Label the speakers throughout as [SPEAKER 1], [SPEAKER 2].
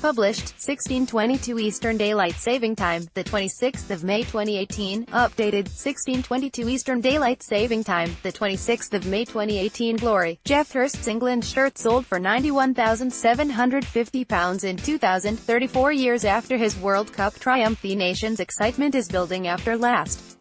[SPEAKER 1] Published, 1622 Eastern Daylight Saving Time, the 26th of May 2018. Updated, 1622 Eastern Daylight Saving Time, the 26th of May 2018. Glory. Geoff Hurst's England shirt sold for £91,750 in 2000, 34 years after his World Cup triumph. The nation's excitement is building after last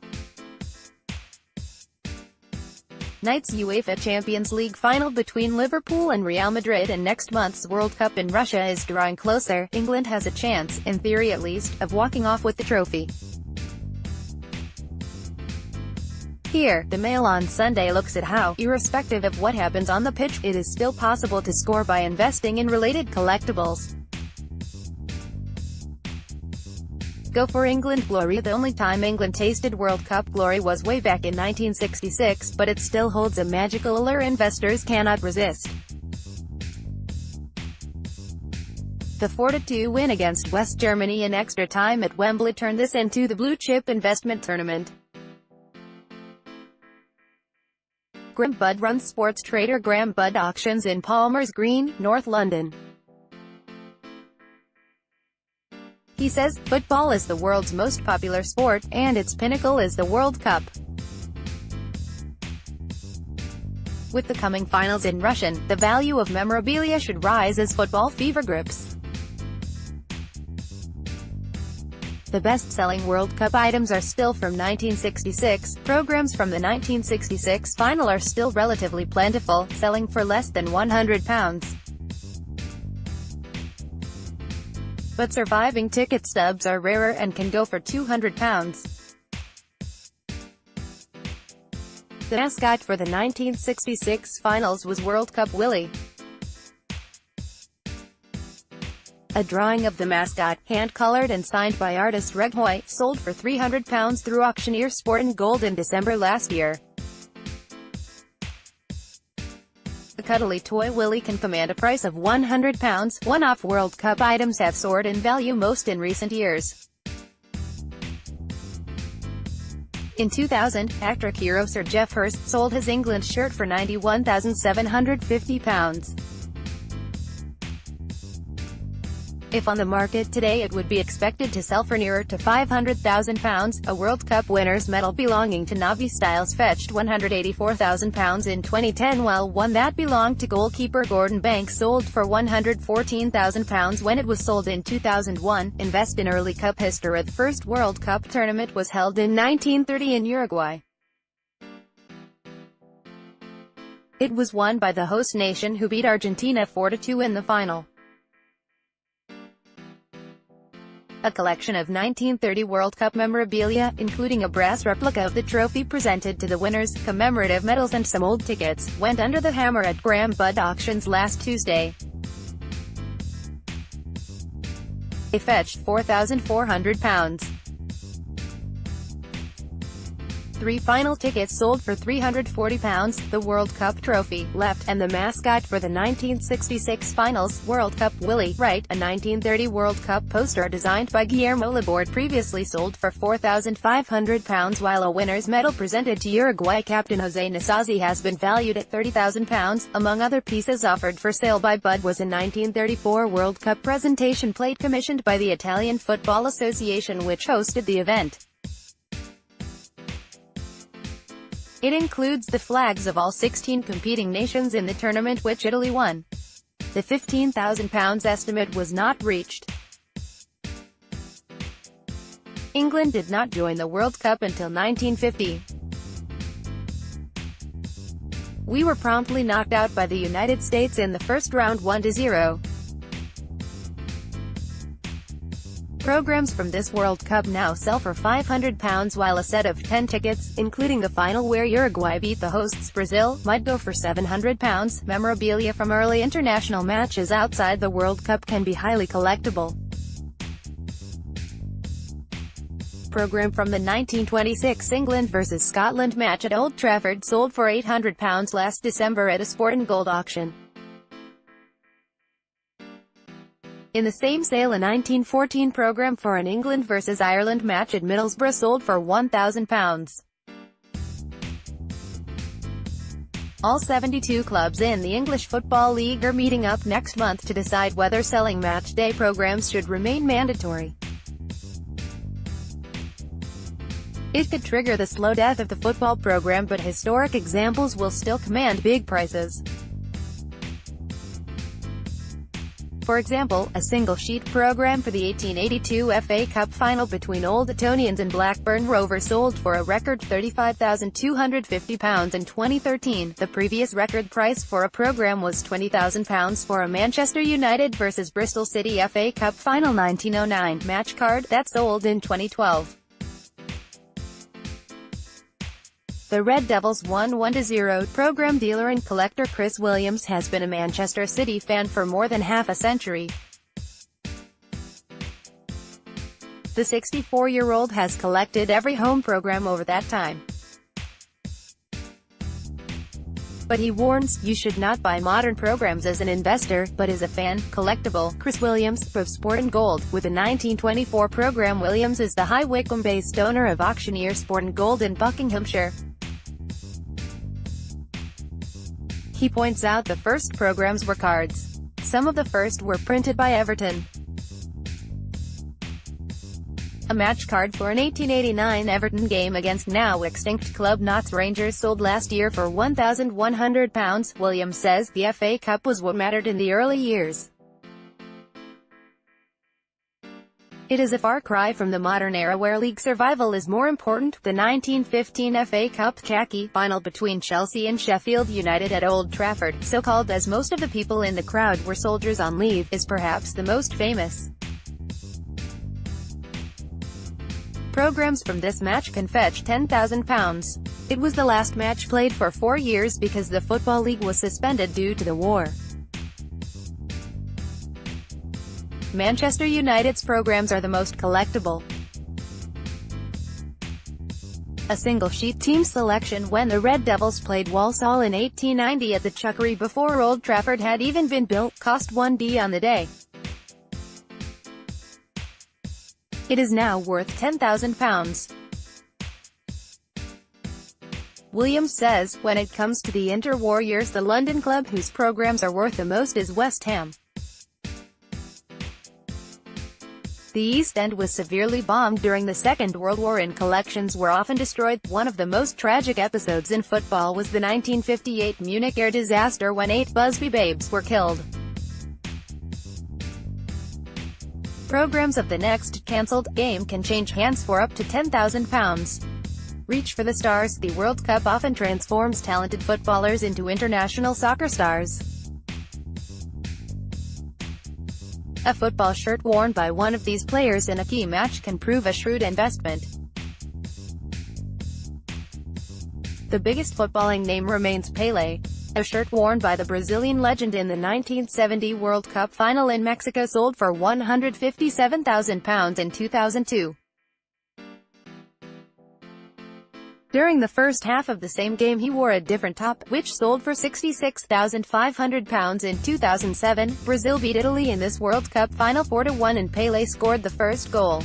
[SPEAKER 1] night's UEFA Champions League Final between Liverpool and Real Madrid, and next month's World Cup in Russia is drawing closer. England has a chance, in theory at least, of walking off with the trophy. Here, the Mail on Sunday looks at how, irrespective of what happens on the pitch, it is still possible to score by investing in related collectibles. Go for England glory. The only time England tasted World Cup glory was way back in 1966, but it still holds a magical allure investors cannot resist. The 4-2 win against West Germany in extra time at Wembley turned this into the blue-chip investment tournament. Graham Budd runs sports trader Graham Budd Auctions in Palmer's Green, North London. He says, football is the world's most popular sport, and its pinnacle is the World Cup. With the coming finals in Russian, the value of memorabilia should rise as football fever grips. The best-selling World Cup items are still from 1966. Programs from the 1966 final are still relatively plentiful, selling for less than £100. But surviving ticket stubs are rarer and can go for £200. The mascot for the 1966 finals was World Cup Willie. A drawing of the mascot, hand-colored and signed by artist Reg Hoy, sold for £300 through auctioneer Sport and Gold in December last year. The cuddly toy Willie can command a price of £100. One-off World Cup items have soared in value most in recent years. In 2000, actor hero Sir Geoff Hurst sold his England shirt for £91,750. If on the market today, it would be expected to sell for nearer to £500,000. A World Cup winner's medal belonging to Navi Styles fetched £184,000 in 2010, while one that belonged to goalkeeper Gordon Banks sold for £114,000 when it was sold in 2001. Invest in early Cup history. The first World Cup tournament was held in 1930 in Uruguay. It was won by the host nation, who beat Argentina 4-2 in the final. A collection of 1930 World Cup memorabilia, including a brass replica of the trophy presented to the winners, commemorative medals and some old tickets, went under the hammer at Graham Budd Auctions last Tuesday. They fetched £4,400. 3 final tickets sold for £340. The World Cup trophy, left, and the mascot for the 1966 finals, World Cup Willie, right, a 1930 World Cup poster designed by Guillermo Laborde, previously sold for £4,500, while a winner's medal presented to Uruguay captain José Nasazzi has been valued at £30,000. Among other pieces offered for sale by Budd was a 1934 World Cup presentation plate commissioned by the Italian Football Association, which hosted the event. It includes the flags of all 16 competing nations in the tournament, which Italy won. The £15,000 estimate was not reached. England did not join the World Cup until 1950. We were promptly knocked out by the United States in the first round 1-0. Programs from this World Cup now sell for £500, while a set of 10 tickets, including the final where Uruguay beat the hosts Brazil, might go for £700. Memorabilia from early international matches outside the World Cup can be highly collectible. Program from the 1926 England vs Scotland match at Old Trafford sold for £800 last December at a Sport and Gold auction. In the same sale, a 1914 program for an England vs Ireland match at Middlesbrough sold for £1,000. All 72 clubs in the English Football League are meeting up next month to decide whether selling match-day programs should remain mandatory. It could trigger the slow death of the football program, but historic examples will still command big prices. For example, a single-sheet program for the 1882 FA Cup final between Old Etonians and Blackburn Rovers sold for a record £35,250 in 2013. The previous record price for a program was £20,000 for a Manchester United vs Bristol City FA Cup final 1909 match card, that sold in 2012. The Red Devils won 1-0. Program dealer and collector Chris Williams has been a Manchester City fan for more than half a century. The 64-year-old has collected every home program over that time. But he warns, you should not buy modern programs as an investor, but as a fan. Collectible. Chris Williams, of Sport and Gold. With the 1924 program, Williams is the High Wycombe-based owner of auctioneer Sport and Gold in Buckinghamshire. He points out the first programs were cards. Some of the first were printed by Everton. A match card for an 1889 Everton game against now extinct club Notts Rangers sold last year for £1,100. Williams says the FA Cup was what mattered in the early years. It is a far cry from the modern era where league survival is more important. The 1915 FA Cup khaki final between Chelsea and Sheffield United at Old Trafford, so called as most of the people in the crowd were soldiers on leave, is perhaps the most famous. Programs from this match can fetch £10,000. It was the last match played for 4 years because the Football League was suspended due to the war. Manchester United's programs are the most collectible. A single-sheet team selection when the Red Devils played Walsall in 1890 at the Chuckery before Old Trafford had even been built, cost £1 on the day. It is now worth £10,000. Williams says, when it comes to the Inter-Warriors, the London club whose programs are worth the most is West Ham. The East End was severely bombed during the Second World War and collections were often destroyed. One of the most tragic episodes in football was the 1958 Munich air disaster when 8 Busby Babes were killed. Programs of the next cancelled game can change hands for up to £10,000. Reach for the stars. The World Cup often transforms talented footballers into international soccer stars. A football shirt worn by one of these players in a key match can prove a shrewd investment. The biggest footballing name remains Pelé. A shirt worn by the Brazilian legend in the 1970 World Cup final in Mexico sold for £157,000 in 2002. During the first half of the same game he wore a different top, which sold for £66,500 in 2007. Brazil beat Italy in this World Cup final 4-1 and Pelé scored the first goal.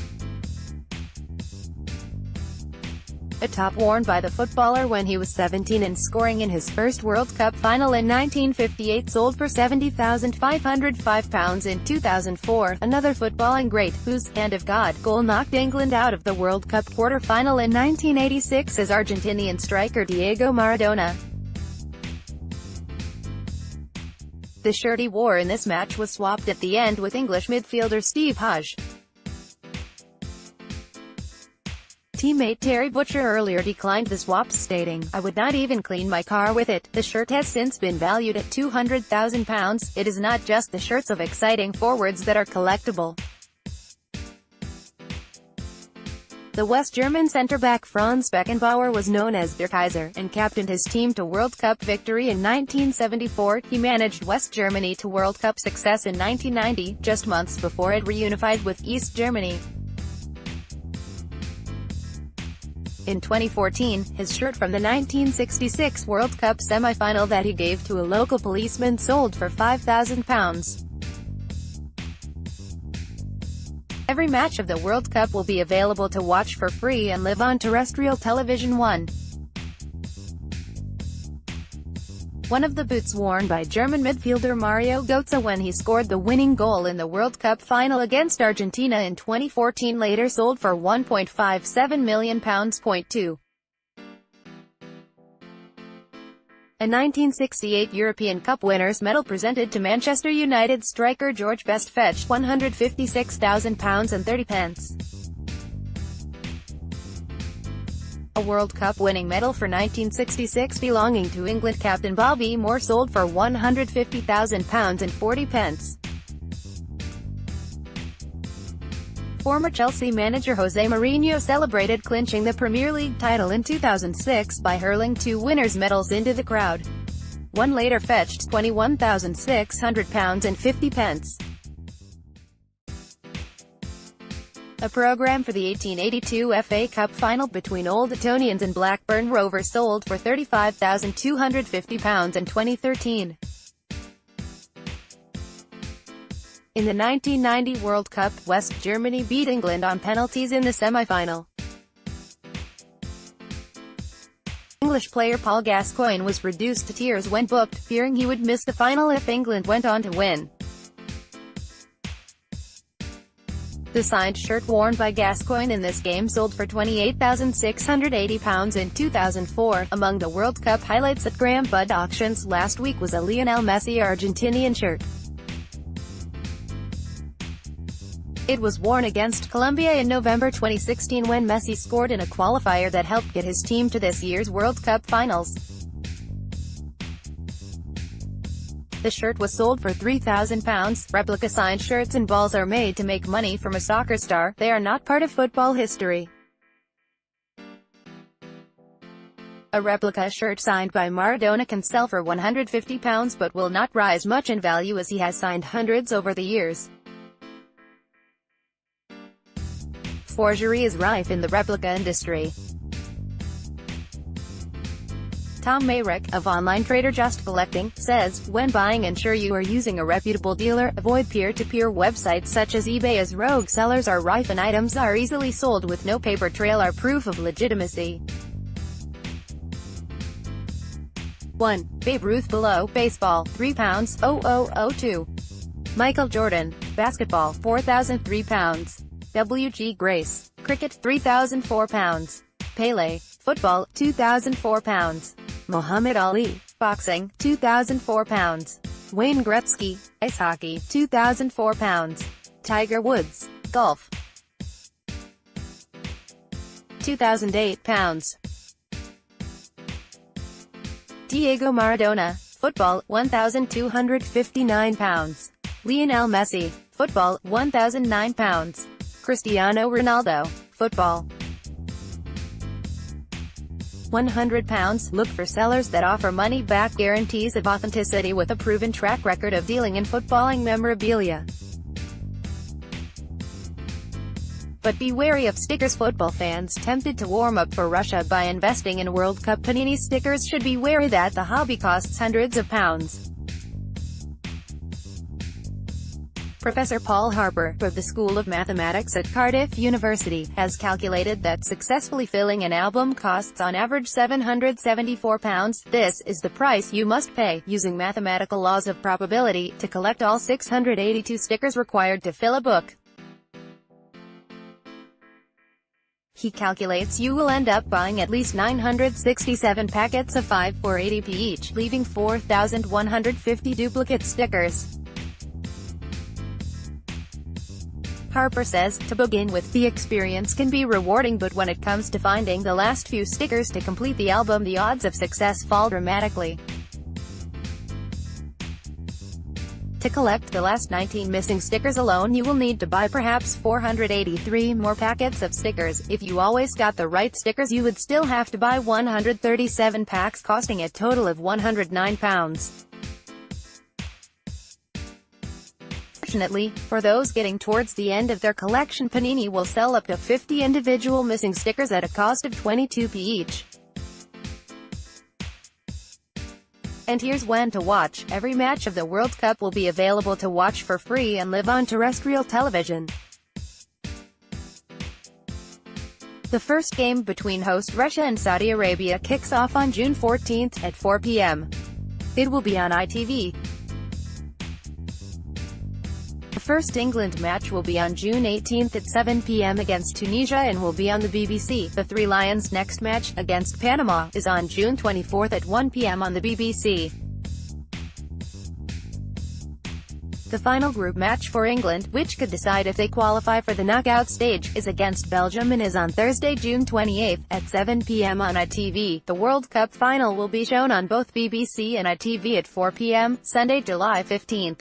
[SPEAKER 1] A top worn by the footballer when he was 17 and scoring in his first World Cup final in 1958 sold for £70,505 in 2004. Another footballing great, whose "Hand of God" goal knocked England out of the World Cup quarter-final in 1986 is Argentinian striker Diego Maradona. The shirt he wore in this match was swapped at the end with English midfielder Steve Hodge. Teammate Terry Butcher earlier declined the swap, stating, "I would not even clean my car with it." The shirt has since been valued at £200,000. It is not just the shirts of exciting forwards that are collectible. The West German centre-back Franz Beckenbauer was known as Der Kaiser, and captained his team to World Cup victory in 1974. He managed West Germany to World Cup success in 1990, just months before it reunified with East Germany. In 2014, his shirt from the 1966 World Cup semi-final that he gave to a local policeman sold for £5,000. Every match of the World Cup will be available to watch for free and live on terrestrial television 1. one of the boots worn by German midfielder Mario Götze when he scored the winning goal in the World Cup final against Argentina in 2014, later sold for £1.57 million. A 1968 European Cup winners' medal presented to Manchester United striker George Best fetched £156,030. A World Cup winning medal for 1966 belonging to England captain Bobby Moore sold for £150,040. Former Chelsea manager Jose Mourinho celebrated clinching the Premier League title in 2006 by hurling 2 winners' medals into the crowd. One later fetched £21,600.50. A programme for the 1882 FA Cup final between Old Etonians and Blackburn Rovers sold for £35,250 in 2013. In the 1990 World Cup, West Germany beat England on penalties in the semi-final. English player Paul Gascoigne was reduced to tears when booked, fearing he would miss the final if England went on to win. The signed shirt worn by Gascoigne in this game sold for £28,680 in 2004. Among the World Cup highlights at Graham Budd Auctions last week was a Lionel Messi Argentinian shirt. It was worn against Colombia in November 2016 when Messi scored in a qualifier that helped get his team to this year's World Cup finals. The shirt was sold for £3,000. Replica signed shirts and balls are made to make money from a soccer star. They are not part of football history. A replica shirt signed by Maradona can sell for £150 but will not rise much in value as he has signed hundreds over the years. Forgery is rife in the replica industry. Tom Mayrick, of online trader Just Collecting, says, when buying ensure you are using a reputable dealer, avoid peer-to-peer websites such as eBay as rogue sellers are rife and items are easily sold with no paper trail or proof of legitimacy. 1. Babe Ruth below, baseball, £3.0002. Michael Jordan, basketball, £4,003. W.G. Grace, cricket, £3,004. Pele, football, £2,004. Muhammad Ali, boxing, £2,004. Wayne Gretzky, ice hockey, £2,004. Tiger Woods, golf, £2,008. Diego Maradona, football, £1,259. Lionel Messi, football, £1,009. Cristiano Ronaldo, football, £100. Look for sellers that offer money-back guarantees of authenticity with a proven track record of dealing in footballing memorabilia. But be wary of stickers. Football fans tempted to warm up for Russia by investing in World Cup Panini stickers should be wary that the hobby costs hundreds of pounds. Professor Paul Harper, of the School of Mathematics at Cardiff University, has calculated that successfully filling an album costs on average £774. This is the price you must pay, using mathematical laws of probability, to collect all 682 stickers required to fill a book. He calculates you will end up buying at least 967 packets of 5 for 80p each, leaving 4,150 duplicate stickers. Harper says, to begin with, the experience can be rewarding, but when it comes to finding the last few stickers to complete the album, the odds of success fall dramatically. To collect the last 19 missing stickers alone, you will need to buy perhaps 483 more packets of stickers. If you always got the right stickers, you would still have to buy 137 packs, costing a total of £109. Fortunately, for those getting towards the end of their collection, Panini will sell up to 50 individual missing stickers at a cost of 22p each. And here's when to watch. Every match of the World Cup will be available to watch for free and live on terrestrial television. The first game between host Russia and Saudi Arabia kicks off on June 14 at 4 p.m. It will be on ITV. The first England match will be on June 18 at 7 p.m. against Tunisia and will be on the BBC. The Three Lions' next match, against Panama, is on June 24 at 1 p.m. on the BBC. The final group match for England, which could decide if they qualify for the knockout stage, is against Belgium and is on Thursday, June 28, at 7 p.m. on ITV. The World Cup final will be shown on both BBC and ITV at 4 p.m., Sunday, July 15.